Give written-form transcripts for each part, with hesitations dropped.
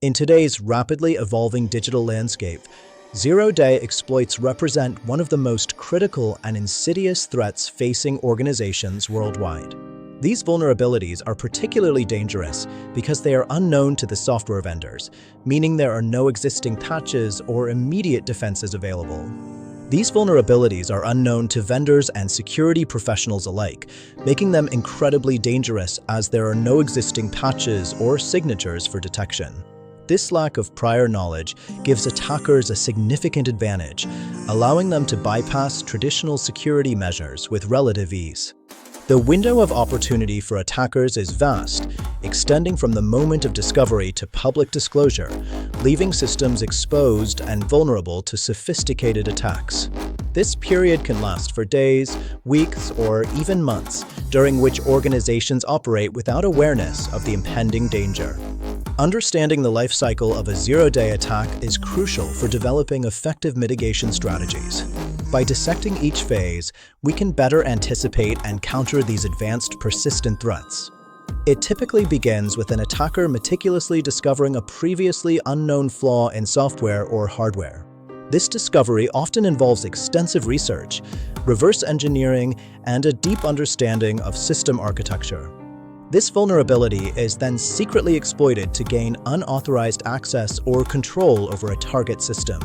In today's rapidly evolving digital landscape, zero-day exploits represent one of the most critical and insidious threats facing organizations worldwide. These vulnerabilities are particularly dangerous because they are unknown to the software vendors, meaning there are no existing patches or immediate defenses available. These vulnerabilities are unknown to vendors and security professionals alike, making them incredibly dangerous as there are no existing patches or signatures for detection. This lack of prior knowledge gives attackers a significant advantage, allowing them to bypass traditional security measures with relative ease. The window of opportunity for attackers is vast, extending from the moment of discovery to public disclosure, leaving systems exposed and vulnerable to sophisticated attacks. This period can last for days, weeks, or even months, during which organizations operate without awareness of the impending danger. Understanding the life cycle of a zero-day attack is crucial for developing effective mitigation strategies. By dissecting each phase, we can better anticipate and counter these advanced persistent threats. It typically begins with an attacker meticulously discovering a previously unknown flaw in software or hardware. This discovery often involves extensive research, reverse engineering, and a deep understanding of system architecture. This vulnerability is then secretly exploited to gain unauthorized access or control over a target system.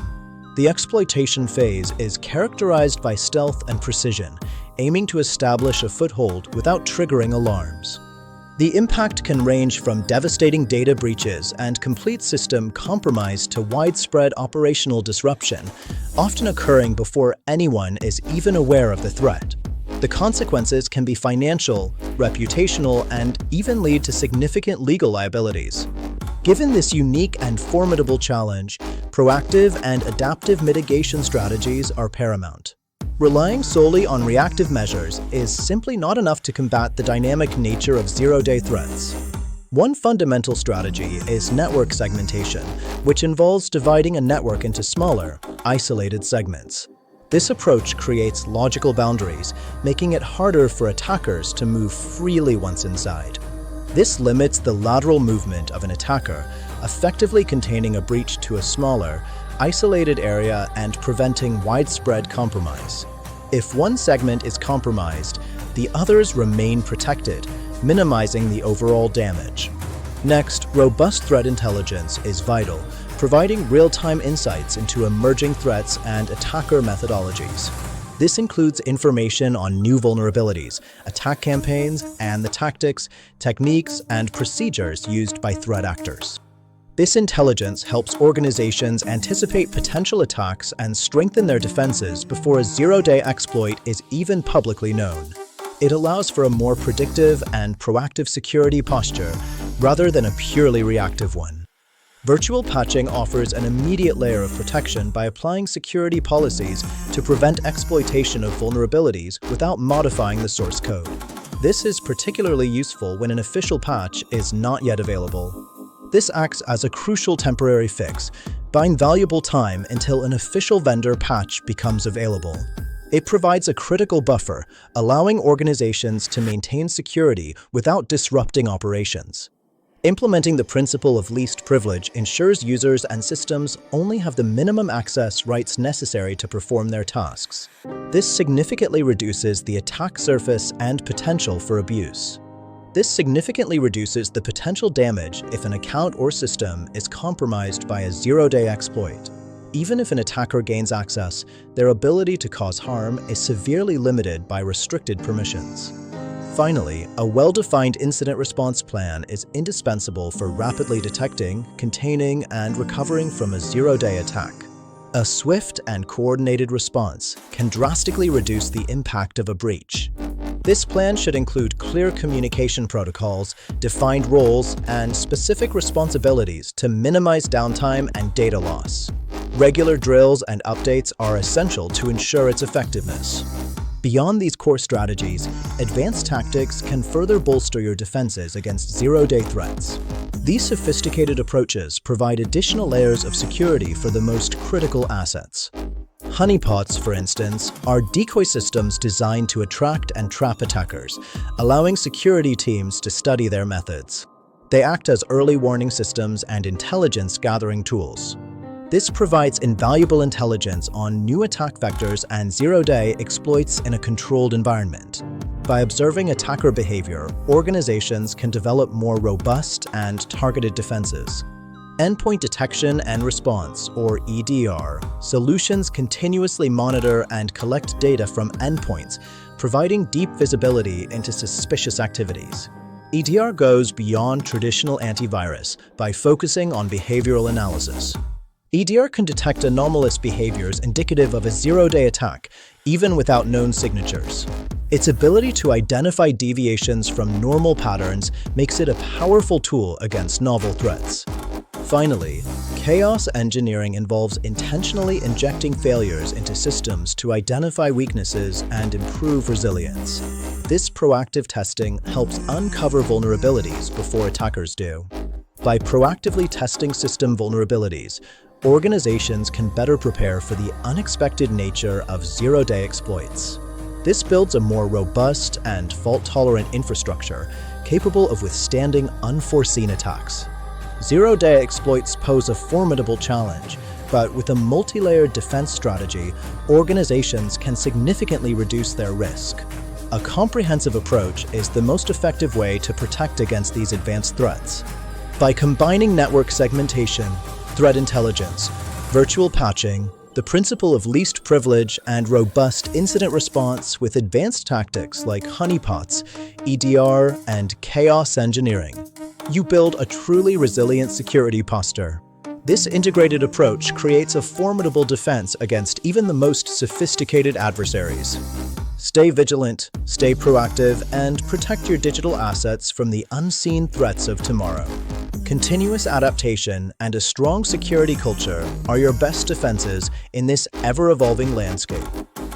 The exploitation phase is characterized by stealth and precision, aiming to establish a foothold without triggering alarms. The impact can range from devastating data breaches and complete system compromise to widespread operational disruption, often occurring before anyone is even aware of the threat. The consequences can be financial, reputational, and even lead to significant legal liabilities. Given this unique and formidable challenge, proactive and adaptive mitigation strategies are paramount. Relying solely on reactive measures is simply not enough to combat the dynamic nature of zero-day threats. One fundamental strategy is network segmentation, which involves dividing a network into smaller, isolated segments. This approach creates logical boundaries, making it harder for attackers to move freely once inside. This limits the lateral movement of an attacker, effectively containing a breach to a smaller, isolated area and preventing widespread compromise. If one segment is compromised, the others remain protected, minimizing the overall damage. Next, robust threat intelligence is vital, providing real-time insights into emerging threats and attacker methodologies. This includes information on new vulnerabilities, attack campaigns, and the tactics, techniques, and procedures used by threat actors. This intelligence helps organizations anticipate potential attacks and strengthen their defenses before a zero-day exploit is even publicly known. It allows for a more predictive and proactive security posture rather than a purely reactive one. Virtual patching offers an immediate layer of protection by applying security policies to prevent exploitation of vulnerabilities without modifying the source code. This is particularly useful when an official patch is not yet available. This acts as a crucial temporary fix, buying valuable time until an official vendor patch becomes available. It provides a critical buffer, allowing organizations to maintain security without disrupting operations. Implementing the principle of least privilege ensures users and systems only have the minimum access rights necessary to perform their tasks. This significantly reduces the attack surface and potential for abuse. This significantly reduces the potential damage if an account or system is compromised by a zero-day exploit. Even if an attacker gains access, their ability to cause harm is severely limited by restricted permissions. Finally, a well-defined incident response plan is indispensable for rapidly detecting, containing, and recovering from a zero-day attack. A swift and coordinated response can drastically reduce the impact of a breach. This plan should include clear communication protocols, defined roles, and specific responsibilities to minimize downtime and data loss. Regular drills and updates are essential to ensure its effectiveness. Beyond these core strategies, advanced tactics can further bolster your defenses against zero-day threats. These sophisticated approaches provide additional layers of security for the most critical assets. Honeypots, for instance, are decoy systems designed to attract and trap attackers, allowing security teams to study their methods. They act as early warning systems and intelligence-gathering tools. This provides invaluable intelligence on new attack vectors and zero-day exploits in a controlled environment. By observing attacker behavior, organizations can develop more robust and targeted defenses. Endpoint Detection and Response, or EDR, solutions continuously monitor and collect data from endpoints, providing deep visibility into suspicious activities. EDR goes beyond traditional antivirus by focusing on behavioral analysis. EDR can detect anomalous behaviors indicative of a zero-day attack, even without known signatures. Its ability to identify deviations from normal patterns makes it a powerful tool against novel threats. Finally, chaos engineering involves intentionally injecting failures into systems to identify weaknesses and improve resilience. This proactive testing helps uncover vulnerabilities before attackers do. By proactively testing system vulnerabilities, organizations can better prepare for the unexpected nature of zero-day exploits. This builds a more robust and fault-tolerant infrastructure capable of withstanding unforeseen attacks. Zero-day exploits pose a formidable challenge, but with a multi-layered defense strategy, organizations can significantly reduce their risk. A comprehensive approach is the most effective way to protect against these advanced threats. By combining network segmentation, threat intelligence, virtual patching, the principle of least privilege, and robust incident response with advanced tactics like honeypots, EDR, and chaos engineering, you build a truly resilient security posture. This integrated approach creates a formidable defense against even the most sophisticated adversaries. Stay vigilant, stay proactive, and protect your digital assets from the unseen threats of tomorrow. Continuous adaptation and a strong security culture are your best defenses in this ever-evolving landscape.